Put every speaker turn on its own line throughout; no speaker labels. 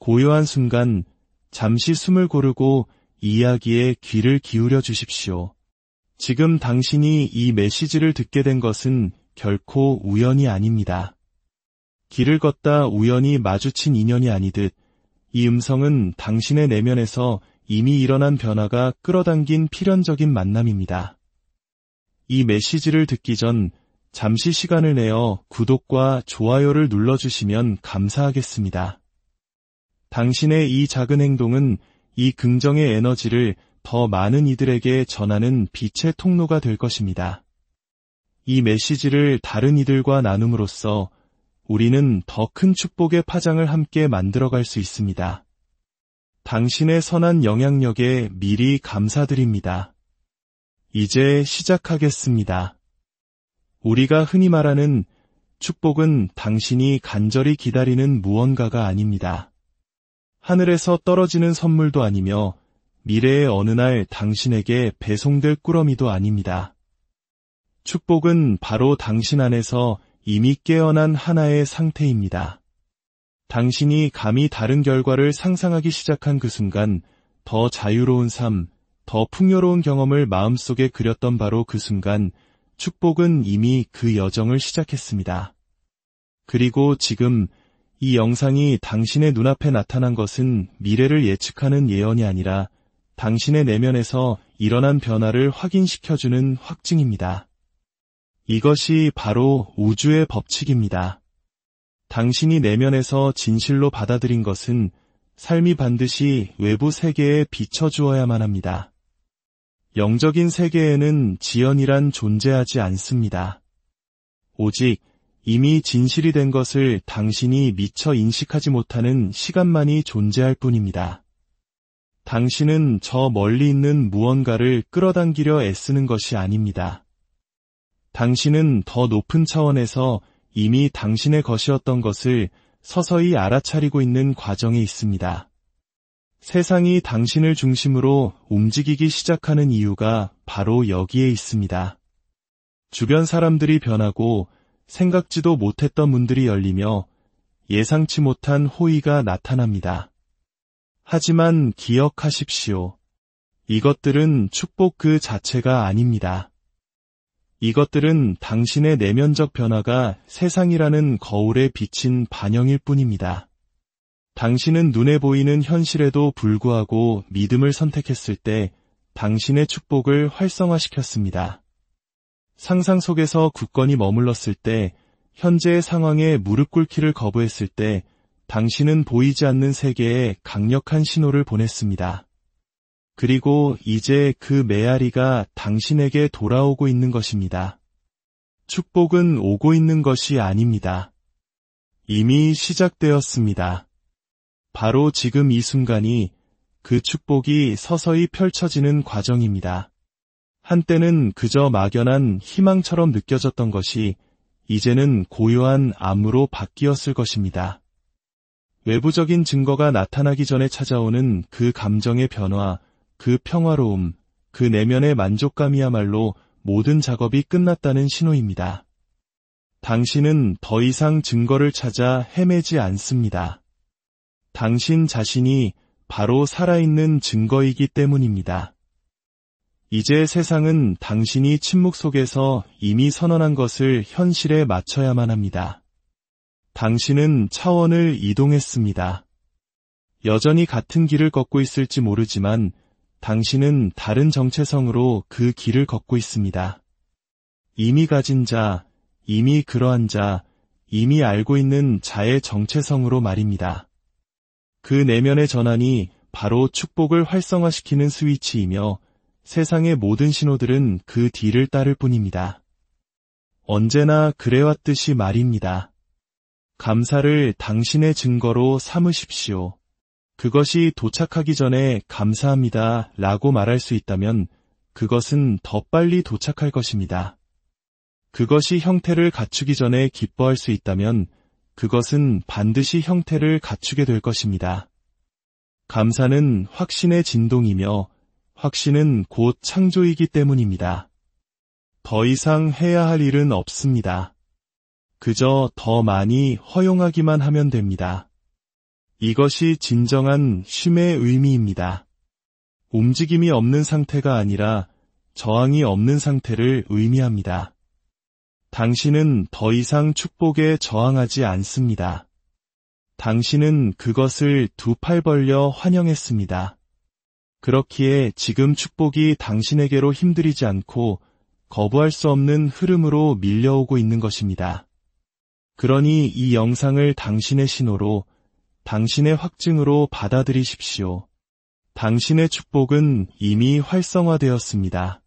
고요한 순간 잠시 숨을 고르고 이야기에 귀를 기울여 주십시오. 지금 당신이 이 메시지를 듣게 된 것은 결코 우연이 아닙니다. 길을 걷다 우연히 마주친 인연이 아니듯 이 음성은 당신의 내면에서 이미 일어난 변화가 끌어당긴 필연적인 만남입니다. 이 메시지를 듣기 전 잠시 시간을 내어 구독과 좋아요를 눌러주시면 감사하겠습니다. 당신의 이 작은 행동은 이 긍정의 에너지를 더 많은 이들에게 전하는 빛의 통로가 될 것입니다. 이 메시지를 다른 이들과 나눔으로써 우리는 더 큰 축복의 파장을 함께 만들어갈 수 있습니다. 당신의 선한 영향력에 미리 감사드립니다. 이제 시작하겠습니다. 우리가 흔히 말하는 축복은 당신이 간절히 기다리는 무언가가 아닙니다. 하늘에서 떨어지는 선물도 아니며 미래의 어느 날 당신에게 배송될 꾸러미도 아닙니다. 축복은 바로 당신 안에서 이미 깨어난 하나의 상태입니다. 당신이 감히 다른 결과를 상상하기 시작한 그 순간 더 자유로운 삶, 더 풍요로운 경험을 마음속에 그렸던 바로 그 순간 축복은 이미 그 여정을 시작했습니다. 그리고 지금 이 영상이 당신의 눈앞에 나타난 것은 미래를 예측하는 예언이 아니라 당신의 내면에서 일어난 변화를 확인시켜주는 확증입니다. 이것이 바로 우주의 법칙입니다. 당신이 내면에서 진실로 받아들인 것은 삶이 반드시 외부 세계에 비춰주어야만 합니다. 영적인 세계에는 지연이란 존재하지 않습니다. 오직 이미 진실이 된 것을 당신이 미처 인식하지 못하는 시간만이 존재할 뿐입니다. 당신은 저 멀리 있는 무언가를 끌어당기려 애쓰는 것이 아닙니다. 당신은 더 높은 차원에서 이미 당신의 것이었던 것을 서서히 알아차리고 있는 과정에 있습니다. 세상이 당신을 중심으로 움직이기 시작하는 이유가 바로 여기에 있습니다. 주변 사람들이 변하고 생각지도 못했던 문들이 열리며 예상치 못한 호의가 나타납니다. 하지만 기억하십시오. 이것들은 축복 그 자체가 아닙니다. 이것들은 당신의 내면적 변화가 세상이라는 거울에 비친 반영일 뿐입니다. 당신은 눈에 보이는 현실에도 불구하고 믿음을 선택했을 때 당신의 축복을 활성화시켰습니다. 상상 속에서 굳건히 머물렀을 때, 현재의 상황에 무릎 꿇기를 거부했을 때 당신은 보이지 않는 세계에 강력한 신호를 보냈습니다. 그리고 이제 그 메아리가 당신에게 돌아오고 있는 것입니다. 축복은 오고 있는 것이 아닙니다. 이미 시작되었습니다. 바로 지금 이 순간이 그 축복이 서서히 펼쳐지는 과정입니다. 한때는 그저 막연한 희망처럼 느껴졌던 것이 이제는 고요한 암으로 바뀌었을 것입니다. 외부적인 증거가 나타나기 전에 찾아오는 그 감정의 변화, 그 평화로움, 그 내면의 만족감이야말로 모든 작업이 끝났다는 신호입니다. 당신은 더 이상 증거를 찾아 헤매지 않습니다. 당신 자신이 바로 살아있는 증거이기 때문입니다. 이제 세상은 당신이 침묵 속에서 이미 선언한 것을 현실에 맞춰야만 합니다. 당신은 차원을 이동했습니다. 여전히 같은 길을 걷고 있을지 모르지만 당신은 다른 정체성으로 그 길을 걷고 있습니다. 이미 가진 자, 이미 그러한 자, 이미 알고 있는 자의 정체성으로 말입니다. 그 내면의 전환이 바로 축복을 활성화시키는 스위치이며 세상의 모든 신호들은 그 뒤를 따를 뿐입니다. 언제나 그래왔듯이 말입니다. 감사를 당신의 증거로 삼으십시오. 그것이 도착하기 전에 감사합니다 라고 말할 수 있다면 그것은 더 빨리 도착할 것입니다. 그것이 형태를 갖추기 전에 기뻐할 수 있다면 그것은 반드시 형태를 갖추게 될 것입니다. 감사는 확신의 진동이며 확신은 곧 창조이기 때문입니다. 더 이상 해야 할 일은 없습니다. 그저 더 많이 허용하기만 하면 됩니다. 이것이 진정한 쉼의 의미입니다. 움직임이 없는 상태가 아니라 저항이 없는 상태를 의미합니다. 당신은 더 이상 축복에 저항하지 않습니다. 당신은 그것을 두 팔 벌려 환영했습니다. 그렇기에 지금 축복이 당신에게로 힘들이지 않고 거부할 수 없는 흐름으로 밀려오고 있는 것입니다. 그러니 이 영상을 당신의 신호로, 당신의 확증으로 받아들이십시오. 당신의 축복은 이미 활성화되었습니다.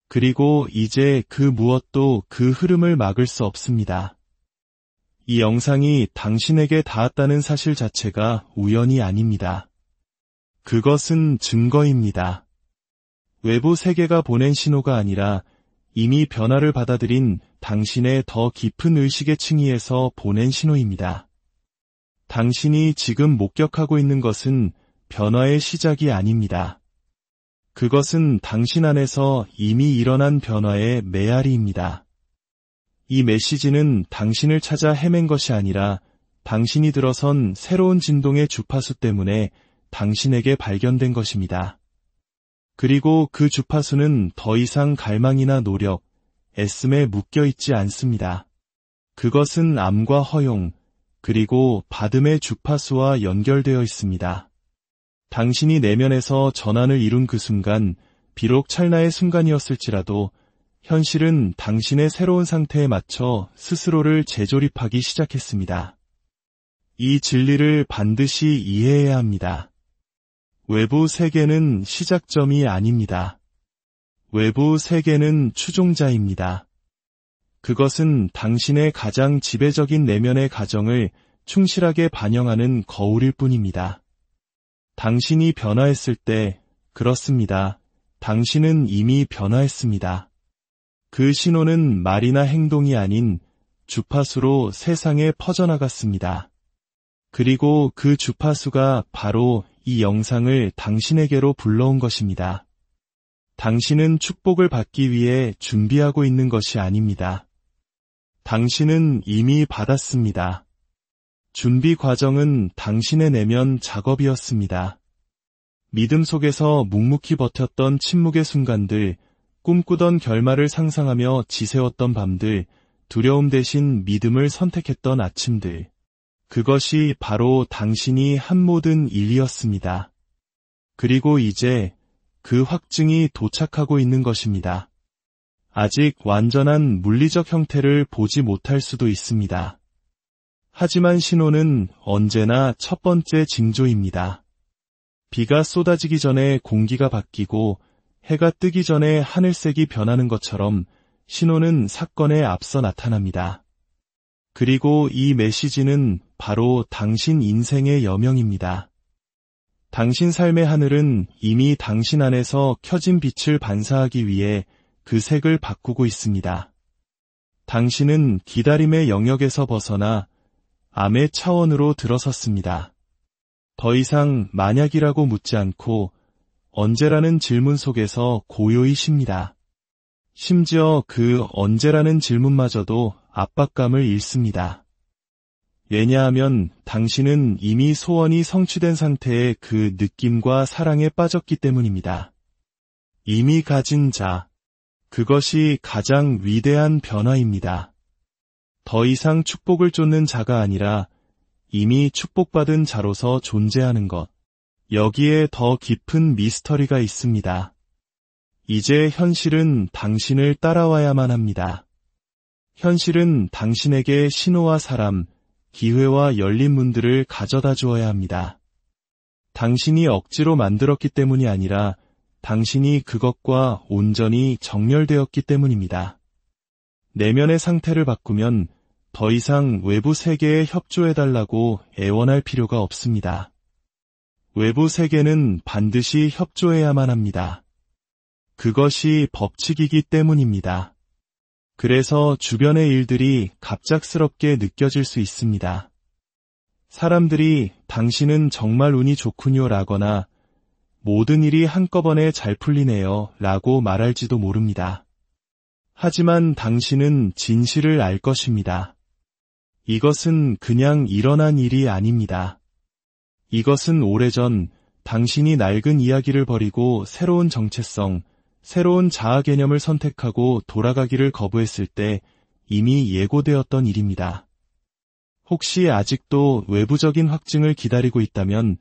그리고 이제 그 무엇도 그 흐름을 막을 수 없습니다. 이 영상이 당신에게 닿았다는 사실 자체가 우연이 아닙니다. 그것은 증거입니다. 외부 세계가 보낸 신호가 아니라 이미 변화를 받아들인 당신의 더 깊은 의식의 층위에서 보낸 신호입니다. 당신이 지금 목격하고 있는 것은 변화의 시작이 아닙니다. 그것은 당신 안에서 이미 일어난 변화의 메아리입니다. 이 메시지는 당신을 찾아 헤맨 것이 아니라 당신이 들어선 새로운 진동의 주파수 때문에 당신에게 발견된 것입니다. 그리고 그 주파수는 더 이상 갈망이나 노력, 애씀에 묶여 있지 않습니다. 그것은 암과 허용, 그리고 받음의 주파수와 연결되어 있습니다. 당신이 내면에서 전환을 이룬 그 순간, 비록 찰나의 순간이었을지라도 현실은 당신의 새로운 상태에 맞춰 스스로를 재조립하기 시작했습니다. 이 진리를 반드시 이해해야 합니다. 외부 세계는 시작점이 아닙니다. 외부 세계는 추종자입니다. 그것은 당신의 가장 지배적인 내면의 가정을 충실하게 반영하는 거울일 뿐입니다. 당신이 변화했을 때, 그렇습니다. 당신은 이미 변화했습니다. 그 신호는 말이나 행동이 아닌 주파수로 세상에 퍼져나갔습니다. 그리고 그 주파수가 바로 이 영상을 당신에게로 불러온 것입니다. 당신은 축복을 받기 위해 준비하고 있는 것이 아닙니다. 당신은 이미 받았습니다. 준비 과정은 당신의 내면 작업이었습니다. 믿음 속에서 묵묵히 버텼던 침묵의 순간들, 꿈꾸던 결말을 상상하며 지새웠던 밤들, 두려움 대신 믿음을 선택했던 아침들. 그것이 바로 당신이 한 모든 일이었습니다. 그리고 이제 그 확증이 도착하고 있는 것입니다. 아직 완전한 물리적 형태를 보지 못할 수도 있습니다. 하지만 신호는 언제나 첫 번째 징조입니다. 비가 쏟아지기 전에 공기가 바뀌고 해가 뜨기 전에 하늘색이 변하는 것처럼 신호는 사건에 앞서 나타납니다. 그리고 이 메시지는 바로 당신 인생의 여명입니다. 당신 삶의 하늘은 이미 당신 안에서 켜진 빛을 반사하기 위해 그 색을 바꾸고 있습니다. 당신은 기다림의 영역에서 벗어나 암의 차원으로 들어섰습니다. 더 이상 만약이라고 묻지 않고 언제라는 질문 속에서 고요히 쉽니다. 심지어 그 언제라는 질문마저도 압박감을 잃습니다. 왜냐하면 당신은 이미 소원이 성취된 상태의 그 느낌과 사랑에 빠졌기 때문입니다. 이미 가진 자, 그것이 가장 위대한 변화입니다. 더 이상 축복을 쫓는 자가 아니라 이미 축복받은 자로서 존재하는 것. 여기에 더 깊은 미스터리가 있습니다. 이제 현실은 당신을 따라와야만 합니다. 현실은 당신에게 신호와 사람, 기회와 열린 문들을 가져다 주어야 합니다. 당신이 억지로 만들었기 때문이 아니라 당신이 그것과 온전히 정렬되었기 때문입니다. 내면의 상태를 바꾸면 더 이상 외부 세계에 협조해달라고 애원할 필요가 없습니다. 외부 세계는 반드시 협조해야만 합니다. 그것이 법칙이기 때문입니다. 그래서 주변의 일들이 갑작스럽게 느껴질 수 있습니다. 사람들이 당신은 정말 운이 좋군요 라거나 모든 일이 한꺼번에 잘 풀리네요 라고 말할지도 모릅니다. 하지만 당신은 진실을 알 것입니다. 이것은 그냥 일어난 일이 아닙니다. 이것은 오래전 당신이 낡은 이야기를 버리고 새로운 정체성, 새로운 자아 개념을 선택하고 돌아가기를 거부했을 때 이미 예고되었던 일입니다. 혹시 아직도 외부적인 확증을 기다리고 있다면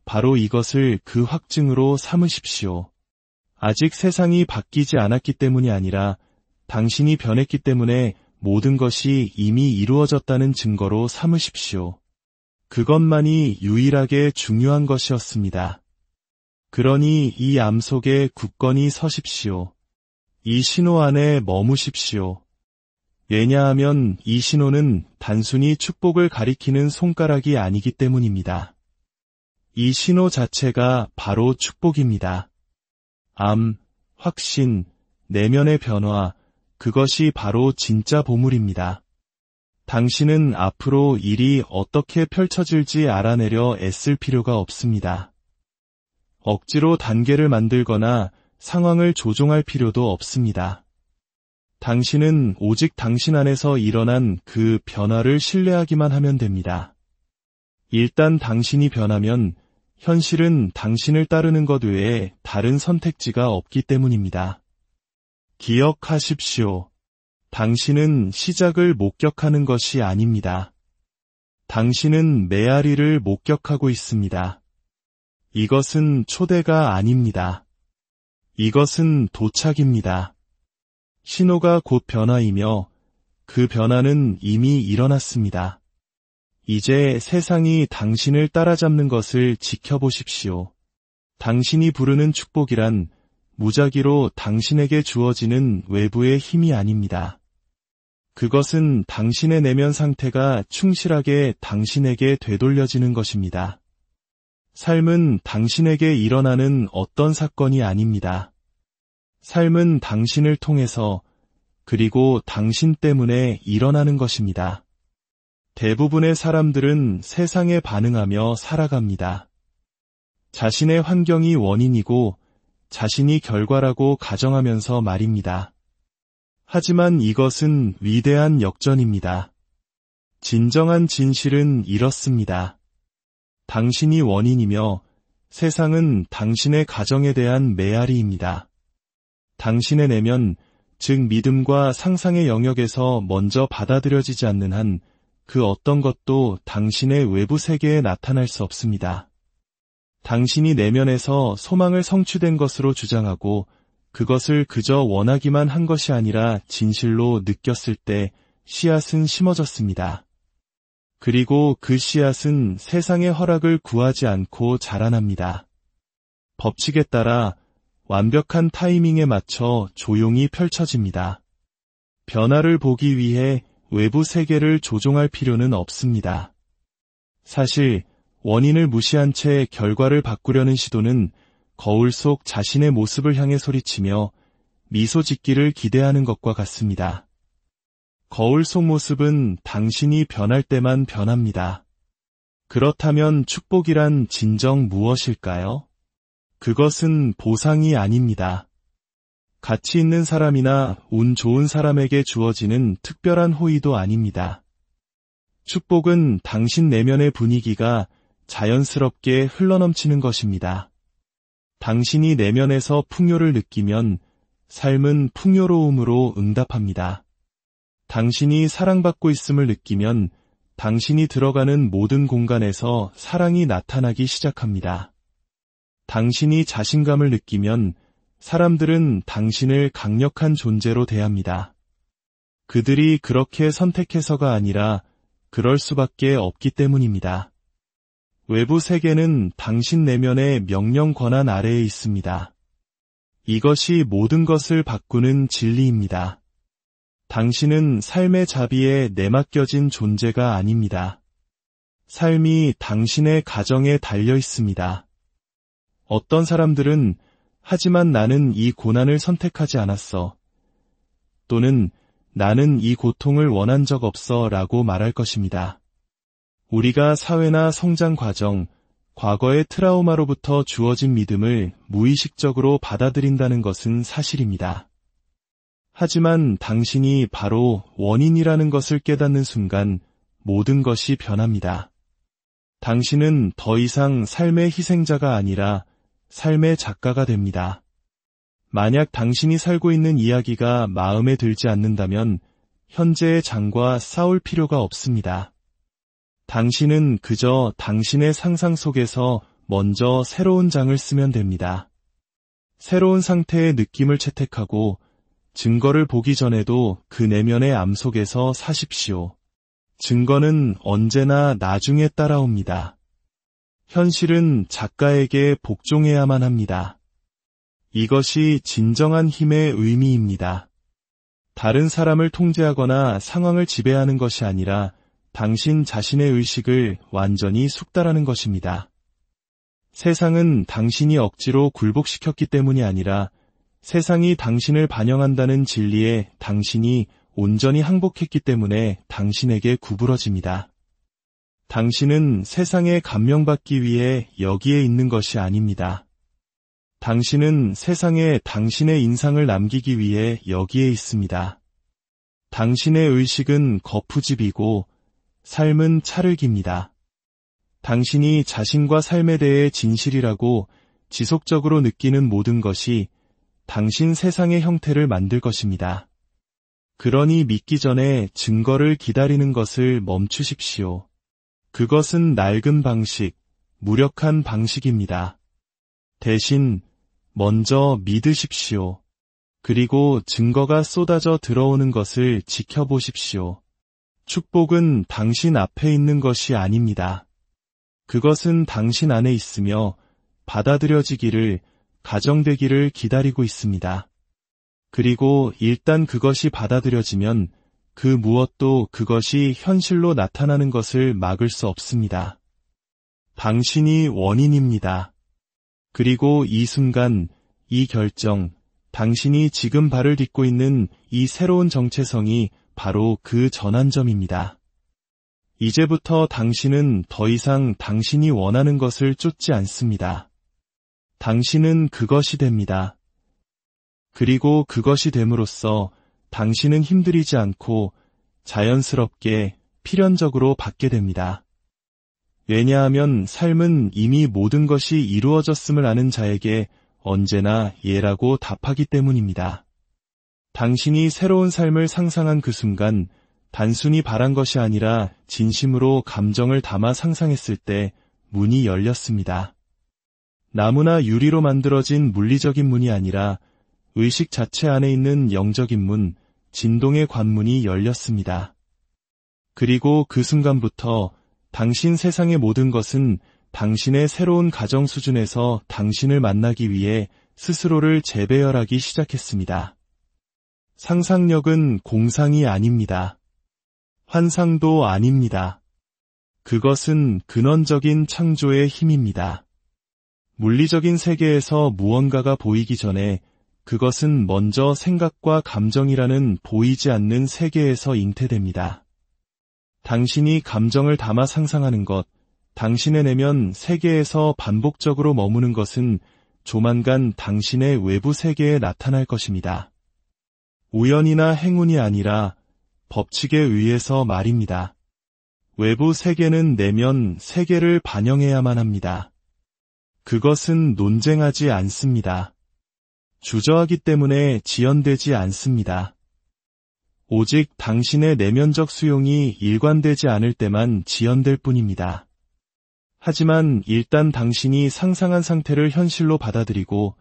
바로 이것을 그 확증으로 삼으십시오. 아직 세상이 바뀌지 않았기 때문이 아니라 당신이 변했기 때문에 모든 것이 이미 이루어졌다는 증거로 삼으십시오. 그것만이 유일하게 중요한 것이었습니다. 그러니 이 암 속에 굳건히 서십시오. 이 신호 안에 머무십시오. 왜냐하면 이 신호는 단순히 축복을 가리키는 손가락이 아니기 때문입니다. 이 신호 자체가 바로 축복입니다. 암, 확신, 내면의 변화, 그것이 바로 진짜 보물입니다. 당신은 앞으로 일이 어떻게 펼쳐질지 알아내려 애쓸 필요가 없습니다. 억지로 단계를 만들거나 상황을 조종할 필요도 없습니다. 당신은 오직 당신 안에서 일어난 그 변화를 신뢰하기만 하면 됩니다. 일단 당신이 변하면 현실은 당신을 따르는 것 외에 다른 선택지가 없기 때문입니다. 기억하십시오. 당신은 시작을 목격하는 것이 아닙니다. 당신은 메아리를 목격하고 있습니다. 이것은 초대가 아닙니다. 이것은 도착입니다. 신호가 곧 변화이며 그 변화는 이미 일어났습니다. 이제 세상이 당신을 따라잡는 것을 지켜보십시오. 당신이 부르는 축복이란 무작위로 당신에게 주어지는 외부의 힘이 아닙니다. 그것은 당신의 내면 상태가 충실하게 당신에게 되돌려지는 것입니다. 삶은 당신에게 일어나는 어떤 사건이 아닙니다. 삶은 당신을 통해서 그리고 당신 때문에 일어나는 것입니다. 대부분의 사람들은 세상에 반응하며 살아갑니다. 자신의 환경이 원인이고 자신이 결과라고 가정하면서 말입니다. 하지만 이것은 위대한 역전입니다. 진정한 진실은 이렇습니다. 당신이 원인이며 세상은 당신의 가정에 대한 메아리입니다. 당신의 내면, 즉 믿음과 상상의 영역에서 먼저 받아들여지지 않는 한 그 어떤 것도 당신의 외부 세계에 나타날 수 없습니다. 당신이 내면에서 소망을 성취된 것으로 주장하고 그것을 그저 원하기만 한 것이 아니라 진실로 느꼈을 때 씨앗은 심어졌습니다. 그리고 그 씨앗은 세상의 허락을 구하지 않고 자라납니다. 법칙에 따라 완벽한 타이밍에 맞춰 조용히 펼쳐집니다. 변화를 보기 위해 외부 세계를 조종할 필요는 없습니다. 사실 원인을 무시한 채 결과를 바꾸려는 시도는 거울 속 자신의 모습을 향해 소리치며 미소 짓기를 기대하는 것과 같습니다. 거울 속 모습은 당신이 변할 때만 변합니다. 그렇다면 축복이란 진정 무엇일까요? 그것은 보상이 아닙니다. 가치 있는 사람이나 운 좋은 사람에게 주어지는 특별한 호의도 아닙니다. 축복은 당신 내면의 분위기가 자연스럽게 흘러넘치는 것입니다. 당신이 내면에서 풍요를 느끼면 삶은 풍요로움으로 응답합니다. 당신이 사랑받고 있음을 느끼면 당신이 들어가는 모든 공간에서 사랑이 나타나기 시작합니다. 당신이 자신감을 느끼면 사람들은 당신을 강력한 존재로 대합니다. 그들이 그렇게 선택해서가 아니라 그럴 수밖에 없기 때문입니다. 외부 세계는 당신 내면의 명령 권한 아래에 있습니다. 이것이 모든 것을 바꾸는 진리입니다. 당신은 삶의 자비에 내맡겨진 존재가 아닙니다. 삶이 당신의 가정에 달려 있습니다. 어떤 사람들은 하지만 나는 이 고난을 선택하지 않았어. 또는 나는 이 고통을 원한 적 없어 라고 말할 것입니다. 우리가 사회나 성장 과정, 과거의 트라우마로부터 주어진 믿음을 무의식적으로 받아들인다는 것은 사실입니다. 하지만 당신이 바로 원인이라는 것을 깨닫는 순간 모든 것이 변합니다. 당신은 더 이상 삶의 희생자가 아니라 삶의 작가가 됩니다. 만약 당신이 살고 있는 이야기가 마음에 들지 않는다면 현재의 장과 싸울 필요가 없습니다. 당신은 그저 당신의 상상 속에서 먼저 새로운 장을 쓰면 됩니다. 새로운 상태의 느낌을 채택하고 증거를 보기 전에도 그 내면의 암 속에서 사십시오. 증거는 언제나 나중에 따라옵니다. 현실은 작가에게 복종해야만 합니다. 이것이 진정한 힘의 의미입니다. 다른 사람을 통제하거나 상황을 지배하는 것이 아니라 당신 자신의 의식을 완전히 숙달하는 것입니다. 세상은 당신이 억지로 굴복시켰기 때문이 아니라 세상이 당신을 반영한다는 진리에 당신이 온전히 항복했기 때문에 당신에게 구부러집니다. 당신은 세상에 감명받기 위해 여기에 있는 것이 아닙니다. 당신은 세상에 당신의 인상을 남기기 위해 여기에 있습니다. 당신의 의식은 거푸집이고 삶은 찰흙입니다. 당신이 자신과 삶에 대해 진실이라고 지속적으로 느끼는 모든 것이 당신 세상의 형태를 만들 것입니다. 그러니 믿기 전에 증거를 기다리는 것을 멈추십시오. 그것은 낡은 방식, 무력한 방식입니다. 대신 먼저 믿으십시오. 그리고 증거가 쏟아져 들어오는 것을 지켜보십시오. 축복은 당신 앞에 있는 것이 아닙니다. 그것은 당신 안에 있으며 받아들여지기를, 가정되기를 기다리고 있습니다. 그리고 일단 그것이 받아들여지면 그 무엇도 그것이 현실로 나타나는 것을 막을 수 없습니다. 당신이 원인입니다. 그리고 이 순간, 이 결정, 당신이 지금 발을 딛고 있는 이 새로운 정체성이 바로 그 전환점입니다. 이제부터 당신은 더 이상 당신이 원하는 것을 쫓지 않습니다. 당신은 그것이 됩니다. 그리고 그것이 됨으로써 당신은 힘들이지 않고 자연스럽게 필연적으로 받게 됩니다. 왜냐하면 삶은 이미 모든 것이 이루어졌음을 아는 자에게 언제나 예라고 답하기 때문입니다. 당신이 새로운 삶을 상상한 그 순간 단순히 바란 것이 아니라 진심으로 감정을 담아 상상했을 때 문이 열렸습니다. 나무나 유리로 만들어진 물리적인 문이 아니라 의식 자체 안에 있는 영적인 문, 진동의 관문이 열렸습니다. 그리고 그 순간부터 당신 세상의 모든 것은 당신의 새로운 가정 수준에서 당신을 만나기 위해 스스로를 재배열하기 시작했습니다. 상상력은 공상이 아닙니다. 환상도 아닙니다. 그것은 근원적인 창조의 힘입니다. 물리적인 세계에서 무언가가 보이기 전에 그것은 먼저 생각과 감정이라는 보이지 않는 세계에서 잉태됩니다. 당신이 감정을 담아 상상하는 것, 당신의 내면 세계에서 반복적으로 머무는 것은 조만간 당신의 외부 세계에 나타날 것입니다. 우연이나 행운이 아니라 법칙에 의해서 말입니다. 외부 세계는 내면 세계를 반영해야만 합니다. 그것은 논쟁하지 않습니다. 주저하기 때문에 지연되지 않습니다. 오직 당신의 내면적 수용이 일관되지 않을 때만 지연될 뿐입니다. 하지만 일단 당신이 상상한 상태를 현실로 받아들이고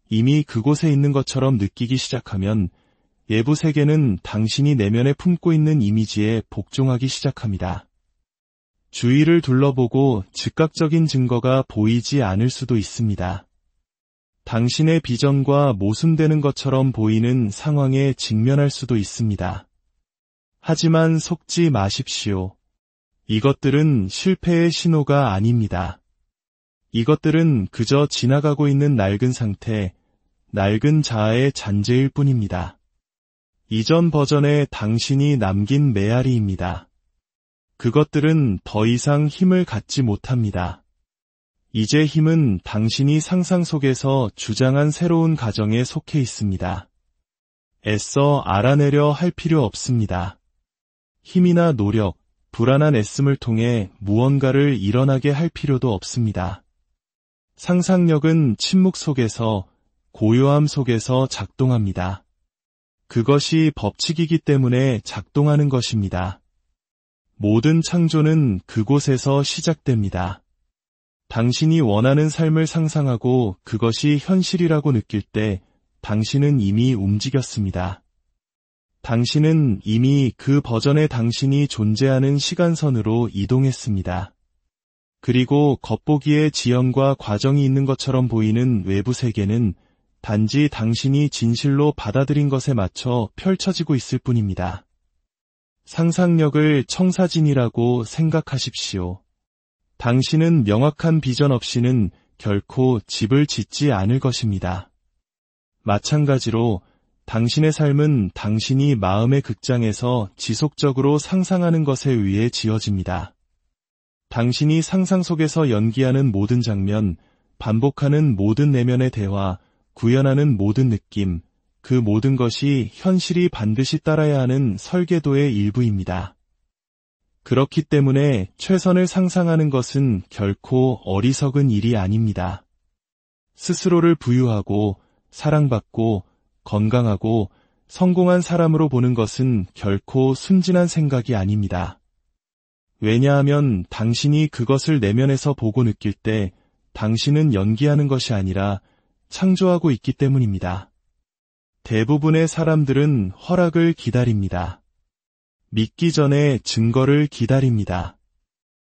이미 그곳에 있는 것처럼 느끼기 시작하면 외부 세계는 당신이 내면에 품고 있는 이미지에 복종하기 시작합니다. 주위를 둘러보고 즉각적인 증거가 보이지 않을 수도 있습니다. 당신의 비전과 모순되는 것처럼 보이는 상황에 직면할 수도 있습니다. 하지만 속지 마십시오. 이것들은 실패의 신호가 아닙니다. 이것들은 그저 지나가고 있는 낡은 상태, 낡은 자아의 잔재일 뿐입니다. 이전 버전의 당신이 남긴 메아리입니다. 그것들은 더 이상 힘을 갖지 못합니다. 이제 힘은 당신이 상상 속에서 주장한 새로운 가정에 속해 있습니다. 애써 알아내려 할 필요 없습니다. 힘이나 노력, 불안한 애씀을 통해 무언가를 일어나게 할 필요도 없습니다. 상상력은 침묵 속에서, 고요함 속에서 작동합니다. 그것이 법칙이기 때문에 작동하는 것입니다. 모든 창조는 그곳에서 시작됩니다. 당신이 원하는 삶을 상상하고 그것이 현실이라고 느낄 때 당신은 이미 움직였습니다. 당신은 이미 그 버전의 당신이 존재하는 시간선으로 이동했습니다. 그리고 겉보기에 지연과 과정이 있는 것처럼 보이는 외부 세계는 단지 당신이 진실로 받아들인 것에 맞춰 펼쳐지고 있을 뿐입니다. 상상력을 청사진이라고 생각하십시오. 당신은 명확한 비전 없이는 결코 집을 짓지 않을 것입니다. 마찬가지로 당신의 삶은 당신이 마음의 극장에서 지속적으로 상상하는 것에 의해 지어집니다. 당신이 상상 속에서 연기하는 모든 장면, 반복하는 모든 내면의 대화, 구현하는 모든 느낌, 그 모든 것이 현실이 반드시 따라야 하는 설계도의 일부입니다. 그렇기 때문에 최선을 상상하는 것은 결코 어리석은 일이 아닙니다. 스스로를 부유하고 사랑받고 건강하고 성공한 사람으로 보는 것은 결코 순진한 생각이 아닙니다. 왜냐하면 당신이 그것을 내면에서 보고 느낄 때 당신은 연기하는 것이 아니라 창조하고 있기 때문입니다. 대부분의 사람들은 허락을 기다립니다. 믿기 전에 증거를 기다립니다.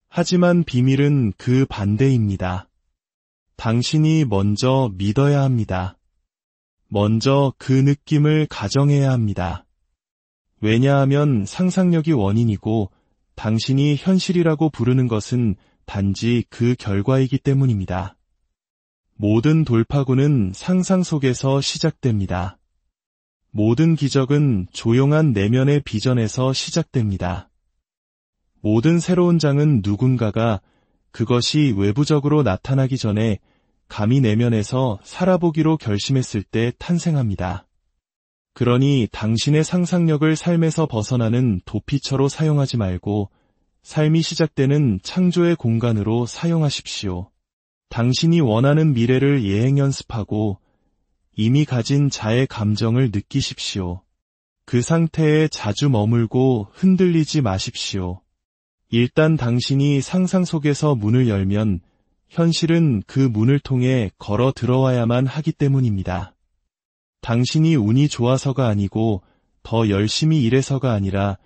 하지만 비밀은 그 반대입니다. 당신이 먼저 믿어야 합니다. 먼저 그 느낌을 가정해야 합니다. 왜냐하면 상상력이 원인이고 당신이 현실이라고 부르는 것은 단지 그 결과이기 때문입니다. 모든 돌파구는 상상 속에서 시작됩니다. 모든 기적은 조용한 내면의 비전에서 시작됩니다. 모든 새로운 장은 누군가가 그것이 외부적으로 나타나기 전에 감히 내면에서 살아보기로 결심했을 때 탄생합니다. 그러니 당신의 상상력을 삶에서 벗어나는 도피처로 사용하지 말고 삶이 시작되는 창조의 공간으로 사용하십시오. 당신이 원하는 미래를 예행 연습하고 이미 가진 자의 감정을 느끼십시오. 그 상태에 자주 머물고 흔들리지 마십시오. 일단 당신이 상상 속에서 문을 열면 현실은 그 문을 통해 걸어 들어와야만 하기 때문입니다. 당신이 운이 좋아서가 아니고 더 열심히 일해서가 아니라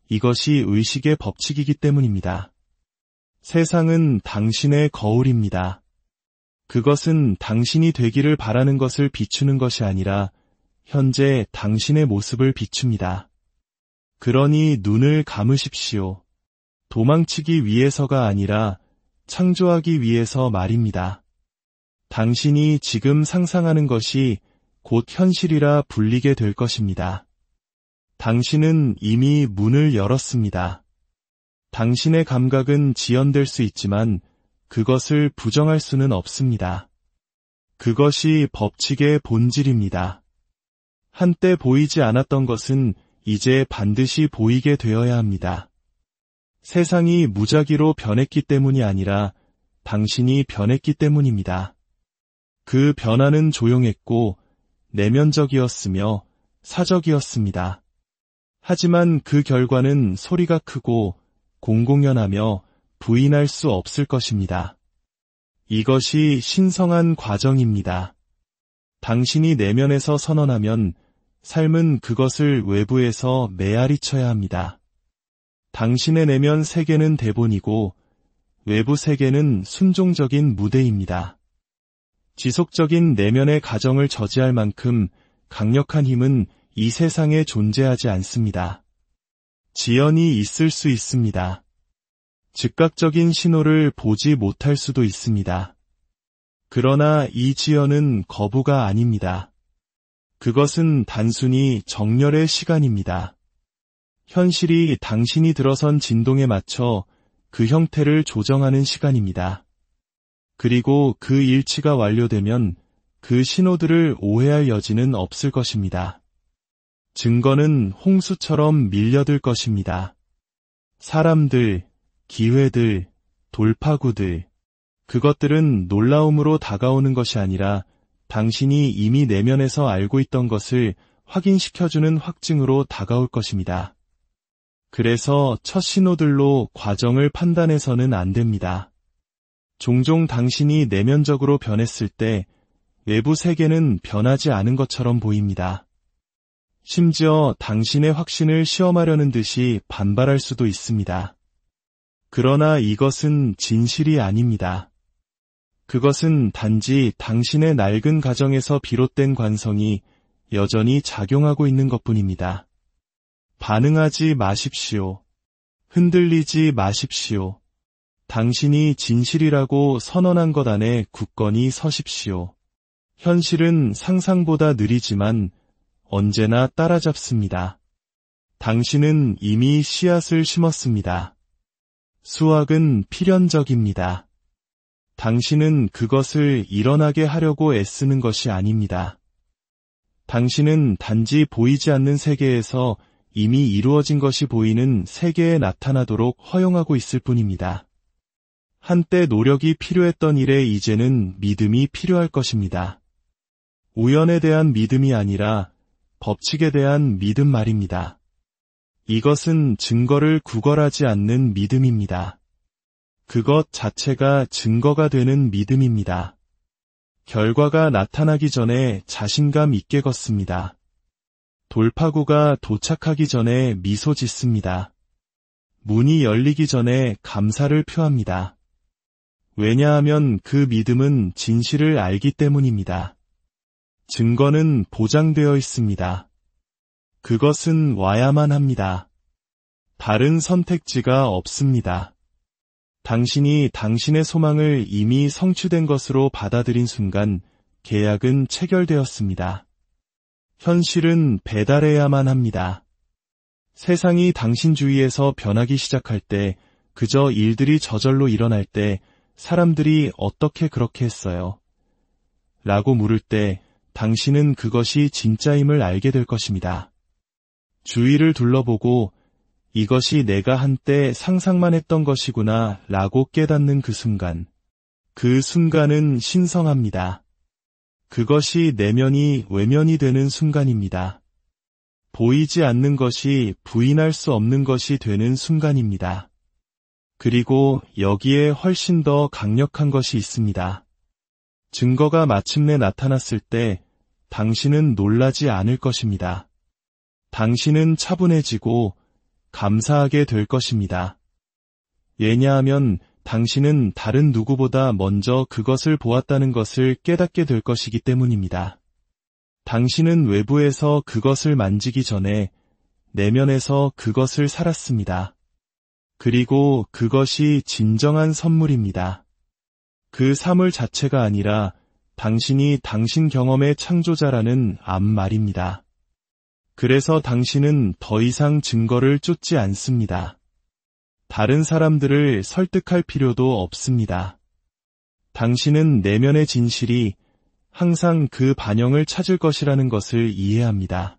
이것이 의식의 법칙이기 때문입니다. 세상은 당신의 거울입니다. 그것은 당신이 되기를 바라는 것을 비추는 것이 아니라 현재 당신의 모습을 비춥니다. 그러니 눈을 감으십시오. 도망치기 위해서가 아니라 창조하기 위해서 말입니다. 당신이 지금 상상하는 것이 곧 현실이라 불리게 될 것입니다. 당신은 이미 문을 열었습니다. 당신의 감각은 지연될 수 있지만 그것을 부정할 수는 없습니다. 그것이 법칙의 본질입니다. 한때 보이지 않았던 것은 이제 반드시 보이게 되어야 합니다. 세상이 무작위로 변했기 때문이 아니라 당신이 변했기 때문입니다. 그 변화는 조용했고 내면적이었으며 사적이었습니다. 하지만 그 결과는 소리가 크고 공공연하며 부인할 수 없을 것입니다. 이것이 신성한 과정입니다. 당신이 내면에서 선언하면 삶은 그것을 외부에서 메아리쳐야 합니다. 당신의 내면 세계는 대본이고 외부 세계는 순종적인 무대입니다. 지속적인 내면의 가정을 저지할 만큼 강력한 힘은 이 세상에 존재하지 않습니다. 지연이 있을 수 있습니다. 즉각적인 신호를 보지 못할 수도 있습니다. 그러나 이 지연은 거부가 아닙니다. 그것은 단순히 정렬의 시간입니다. 현실이 당신이 들어선 진동에 맞춰 그 형태를 조정하는 시간입니다. 그리고 그 일치가 완료되면 그 신호들을 오해할 여지는 없을 것입니다. 증거는 홍수처럼 밀려들 것입니다. 사람들, 기회들, 돌파구들, 그것들은 놀라움으로 다가오는 것이 아니라 당신이 이미 내면에서 알고 있던 것을 확인시켜주는 확증으로 다가올 것입니다. 그래서 첫 신호들로 과정을 판단해서는 안 됩니다. 종종 당신이 내면적으로 변했을 때 외부 세계는 변하지 않은 것처럼 보입니다. 심지어 당신의 확신을 시험하려는 듯이 반발할 수도 있습니다. 그러나 이것은 진실이 아닙니다. 그것은 단지 당신의 낡은 가정에서 비롯된 관성이 여전히 작용하고 있는 것뿐입니다. 반응하지 마십시오. 흔들리지 마십시오. 당신이 진실이라고 선언한 것 안에 굳건히 서십시오. 현실은 상상보다 느리지만 언제나 따라잡습니다. 당신은 이미 씨앗을 심었습니다. 수확은 필연적입니다. 당신은 그것을 일어나게 하려고 애쓰는 것이 아닙니다. 당신은 단지 보이지 않는 세계에서 이미 이루어진 것이 보이는 세계에 나타나도록 허용하고 있을 뿐입니다. 한때 노력이 필요했던 일에 이제는 믿음이 필요할 것입니다. 우연에 대한 믿음이 아니라 법칙에 대한 믿음 말입니다. 이것은 증거를 구걸하지 않는 믿음입니다. 그것 자체가 증거가 되는 믿음입니다. 결과가 나타나기 전에 자신감 있게 걷습니다. 돌파구가 도착하기 전에 미소 짓습니다. 문이 열리기 전에 감사를 표합니다. 왜냐하면 그 믿음은 진실을 알기 때문입니다. 증거는 보장되어 있습니다. 그것은 와야만 합니다. 다른 선택지가 없습니다. 당신이 당신의 소망을 이미 성취된 것으로 받아들인 순간 계약은 체결되었습니다. 현실은 배달해야만 합니다. 세상이 당신 주위에서 변하기 시작할 때, 그저 일들이 저절로 일어날 때 사람들이 어떻게 그렇게 했어요? 라고 물을 때 당신은 그것이 진짜임을 알게 될 것입니다. 주위를 둘러보고 이것이 내가 한때 상상만 했던 것이구나 라고 깨닫는 그 순간은 신성합니다. 그것이 내면이 외면이 되는 순간입니다. 보이지 않는 것이 부인할 수 없는 것이 되는 순간입니다. 그리고 여기에 훨씬 더 강력한 것이 있습니다. 증거가 마침내 나타났을 때 당신은 놀라지 않을 것입니다. 당신은 차분해지고 감사하게 될 것입니다. 왜냐하면 당신은 다른 누구보다 먼저 그것을 보았다는 것을 깨닫게 될 것이기 때문입니다. 당신은 외부에서 그것을 만지기 전에 내면에서 그것을 살았습니다. 그리고 그것이 진정한 선물입니다. 그 사물 자체가 아니라 당신이 당신 경험의 창조자라는 암말입니다. 그래서 당신은 더 이상 증거를 쫓지 않습니다. 다른 사람들을 설득할 필요도 없습니다. 당신은 내면의 진실이 항상 그 반영을 찾을 것이라는 것을 이해합니다.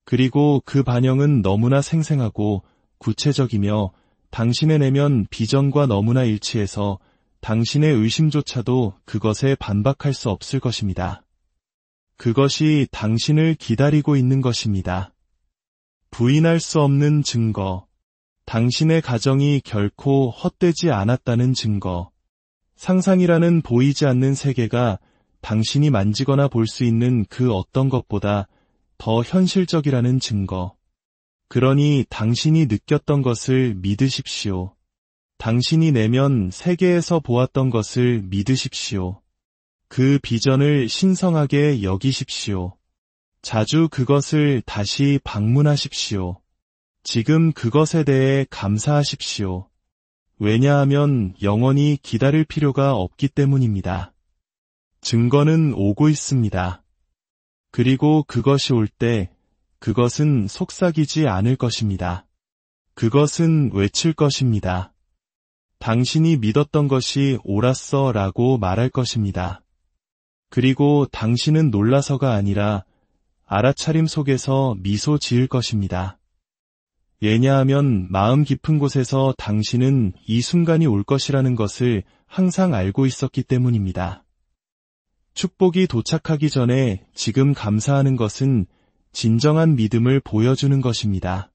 그리고 그 반영은 너무나 생생하고 구체적이며 당신의 내면 비전과 너무나 일치해서 당신의 의심조차도 그것에 반박할 수 없을 것입니다. 그것이 당신을 기다리고 있는 것입니다. 부인할 수 없는 증거, 당신의 가정이 결코 헛되지 않았다는 증거, 상상이라는 보이지 않는 세계가 당신이 만지거나 볼 수 있는 그 어떤 것보다 더 현실적이라는 증거. 그러니 당신이 느꼈던 것을 믿으십시오. 당신이 내면 세계에서 보았던 것을 믿으십시오. 그 비전을 신성하게 여기십시오. 자주 그것을 다시 방문하십시오. 지금 그것에 대해 감사하십시오. 왜냐하면 영원히 기다릴 필요가 없기 때문입니다. 증거는 오고 있습니다. 그리고 그것이 올 때 그것은 속삭이지 않을 것입니다. 그것은 외칠 것입니다. 당신이 믿었던 것이 옳았어 라고 말할 것입니다. 그리고 당신은 놀라서가 아니라 알아차림 속에서 미소 지을 것입니다. 왜냐하면 마음 깊은 곳에서 당신은 이 순간이 올 것이라는 것을 항상 알고 있었기 때문입니다. 축복이 도착하기 전에 지금 감사하는 것은 진정한 믿음을 보여주는 것입니다.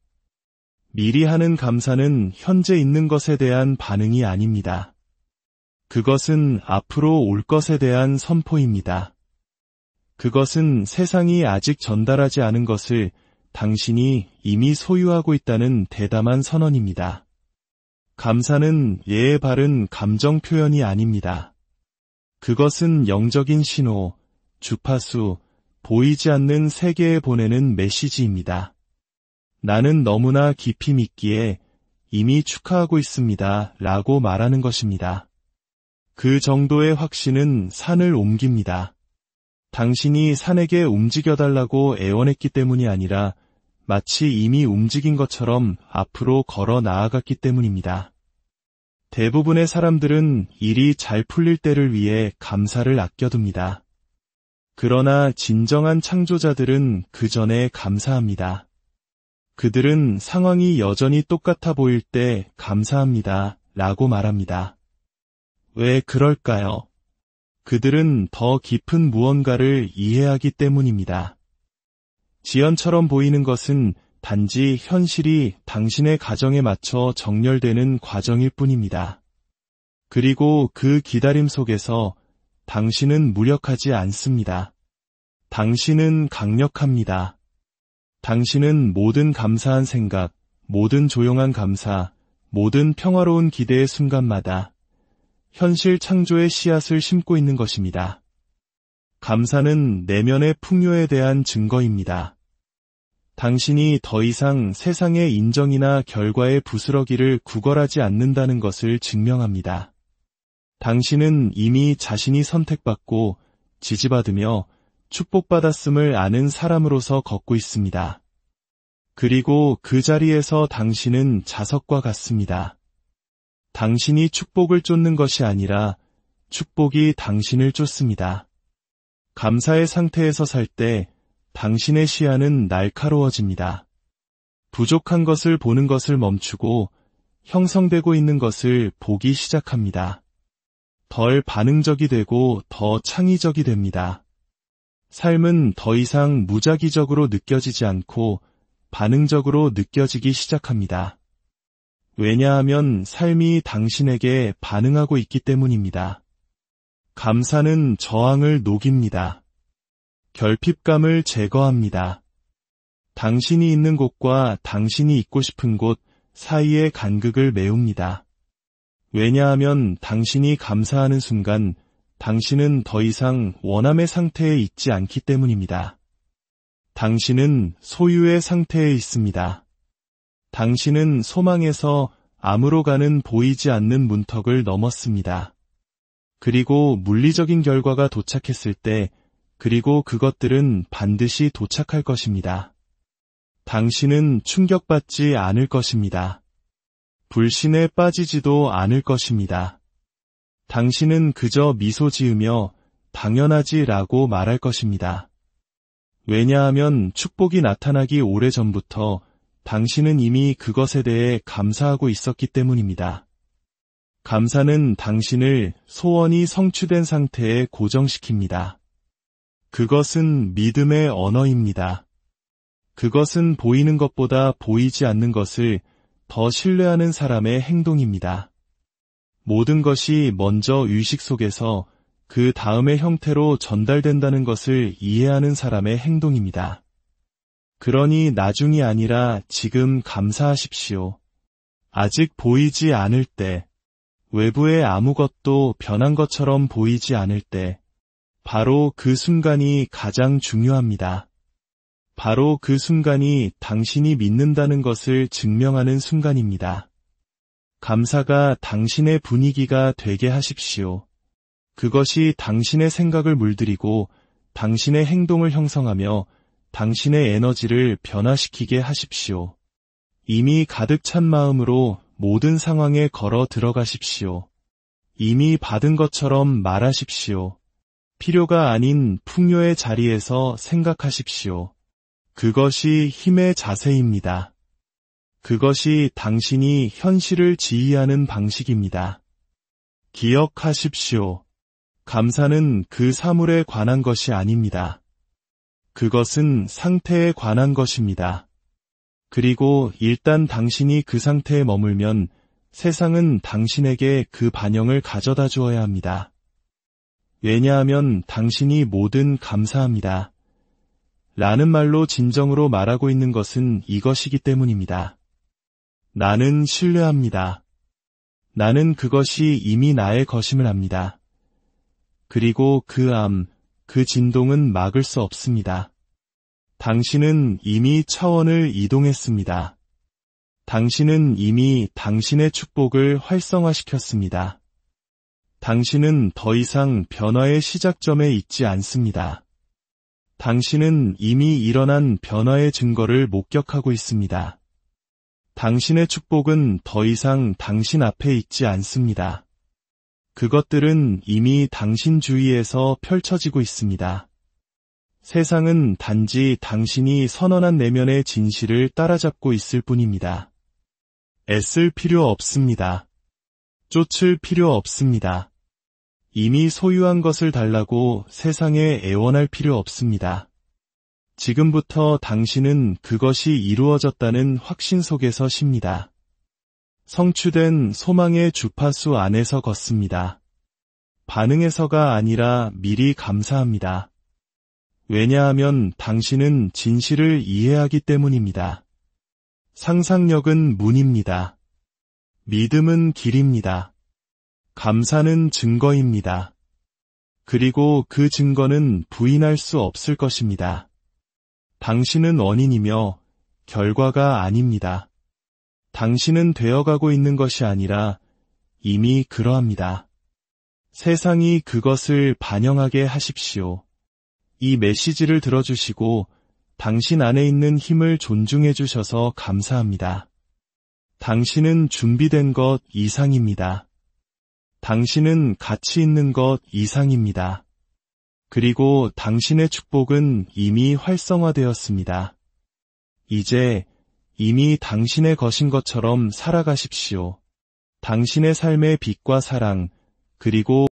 미리 하는 감사는 현재 있는 것에 대한 반응이 아닙니다. 그것은 앞으로 올 것에 대한 선포입니다. 그것은 세상이 아직 전달하지 않은 것을 당신이 이미 소유하고 있다는 대담한 선언입니다. 감사는 예의 바른 감정 표현이 아닙니다. 그것은 영적인 신호, 주파수, 보이지 않는 세계에 보내는 메시지입니다. 나는 너무나 깊이 믿기에 이미 축하하고 있습니다. 라고 말하는 것입니다. 그 정도의 확신은 산을 옮깁니다. 당신이 산에게 움직여달라고 애원했기 때문이 아니라 마치 이미 움직인 것처럼 앞으로 걸어 나아갔기 때문입니다. 대부분의 사람들은 일이 잘 풀릴 때를 위해 감사를 아껴둡니다. 그러나 진정한 창조자들은 그 전에 감사합니다. 그들은 상황이 여전히 똑같아 보일 때 감사합니다. 라고 말합니다. 왜 그럴까요? 그들은 더 깊은 무언가를 이해하기 때문입니다. 지연처럼 보이는 것은 단지 현실이 당신의 가정에 맞춰 정렬되는 과정일 뿐입니다. 그리고 그 기다림 속에서 당신은 무력하지 않습니다. 당신은 강력합니다. 당신은 모든 감사한 생각, 모든 조용한 감사, 모든 평화로운 기대의 순간마다 현실 창조의 씨앗을 심고 있는 것입니다. 감사는 내면의 풍요에 대한 증거입니다. 당신이 더 이상 세상의 인정이나 결과의 부스러기를 구걸하지 않는다는 것을 증명합니다. 당신은 이미 자신이 선택받고 지지받으며 축복받았음을 아는 사람으로서 걷고 있습니다. 그리고 그 자리에서 당신은 자석과 같습니다. 당신이 축복을 쫓는 것이 아니라 축복이 당신을 쫓습니다. 감사의 상태에서 살 때 당신의 시야는 날카로워집니다. 부족한 것을 보는 것을 멈추고 형성되고 있는 것을 보기 시작합니다. 덜 반응적이 되고 더 창의적이 됩니다. 삶은 더 이상 무작위적으로 느껴지지 않고 반응적으로 느껴지기 시작합니다. 왜냐하면 삶이 당신에게 반응하고 있기 때문입니다. 감사는 저항을 녹입니다. 결핍감을 제거합니다. 당신이 있는 곳과 당신이 있고 싶은 곳 사이의 간극을 메웁니다. 왜냐하면 당신이 감사하는 순간 당신은 더 이상 원함의 상태에 있지 않기 때문입니다. 당신은 소유의 상태에 있습니다. 당신은 소망에서 암으로 가는 보이지 않는 문턱을 넘었습니다. 그리고 물리적인 결과가 도착했을 때 그리고 그것들은 반드시 도착할 것입니다. 당신은 충격받지 않을 것입니다. 불신에 빠지지도 않을 것입니다. 당신은 그저 미소 지으며 당연하지라고 말할 것입니다. 왜냐하면 축복이 나타나기 오래전부터 당신은 이미 그것에 대해 감사하고 있었기 때문입니다. 감사는 당신을 소원이 성취된 상태에 고정시킵니다. 그것은 믿음의 언어입니다. 그것은 보이는 것보다 보이지 않는 것을 더 신뢰하는 사람의 행동입니다. 모든 것이 먼저 의식 속에서 그 다음의 형태로 전달된다는 것을 이해하는 사람의 행동입니다. 그러니 나중이 아니라 지금 감사하십시오. 아직 보이지 않을 때, 외부에 아무것도 변한 것처럼 보이지 않을 때, 바로 그 순간이 가장 중요합니다. 바로 그 순간이 당신이 믿는다는 것을 증명하는 순간입니다. 감사가 당신의 분위기가 되게 하십시오. 그것이 당신의 생각을 물들이고 당신의 행동을 형성하며 당신의 에너지를 변화시키게 하십시오. 이미 가득 찬 마음으로 모든 상황에 걸어 들어가십시오. 이미 받은 것처럼 말하십시오. 필요가 아닌 풍요의 자리에서 생각하십시오. 그것이 힘의 자세입니다. 그것이 당신이 현실을 지휘하는 방식입니다. 기억하십시오. 감사는 그 사물에 관한 것이 아닙니다. 그것은 상태에 관한 것입니다. 그리고 일단 당신이 그 상태에 머물면 세상은 당신에게 그 반영을 가져다 주어야 합니다. 왜냐하면 당신이 뭐든 감사합니다. 라는 말로 진정으로 말하고 있는 것은 이것이기 때문입니다. 나는 신뢰합니다. 나는 그것이 이미 나의 것임을 압니다. 그리고 그 진동은 막을 수 없습니다. 당신은 이미 차원을 이동했습니다. 당신은 이미 당신의 축복을 활성화시켰습니다. 당신은 더 이상 변화의 시작점에 있지 않습니다. 당신은 이미 일어난 변화의 증거를 목격하고 있습니다. 당신의 축복은 더 이상 당신 앞에 있지 않습니다. 그것들은 이미 당신 주위에서 펼쳐지고 있습니다. 세상은 단지 당신이 선언한 내면의 진실을 따라잡고 있을 뿐입니다. 애쓸 필요 없습니다. 쫓을 필요 없습니다. 이미 소유한 것을 달라고 세상에 애원할 필요 없습니다. 지금부터 당신은 그것이 이루어졌다는 확신 속에서 쉽니다. 성취된 소망의 주파수 안에서 걷습니다. 반응해서가 아니라 미리 감사합니다. 왜냐하면 당신은 진실을 이해하기 때문입니다. 상상력은 문입니다. 믿음은 길입니다. 감사는 증거입니다. 그리고 그 증거는 부인할 수 없을 것입니다. 당신은 원인이며 결과가 아닙니다. 당신은 되어가고 있는 것이 아니라 이미 그러합니다. 세상이 그것을 반영하게 하십시오. 이 메시지를 들어주시고 당신 안에 있는 힘을 존중해 주셔서 감사합니다. 당신은 준비된 것 이상입니다. 당신은 가치 있는 것 이상입니다. 그리고 당신의 축복은 이미 활성화되었습니다. 이제 이미 당신의 것인 것처럼 살아가십시오. 당신의 삶의 빛과 사랑, 그리고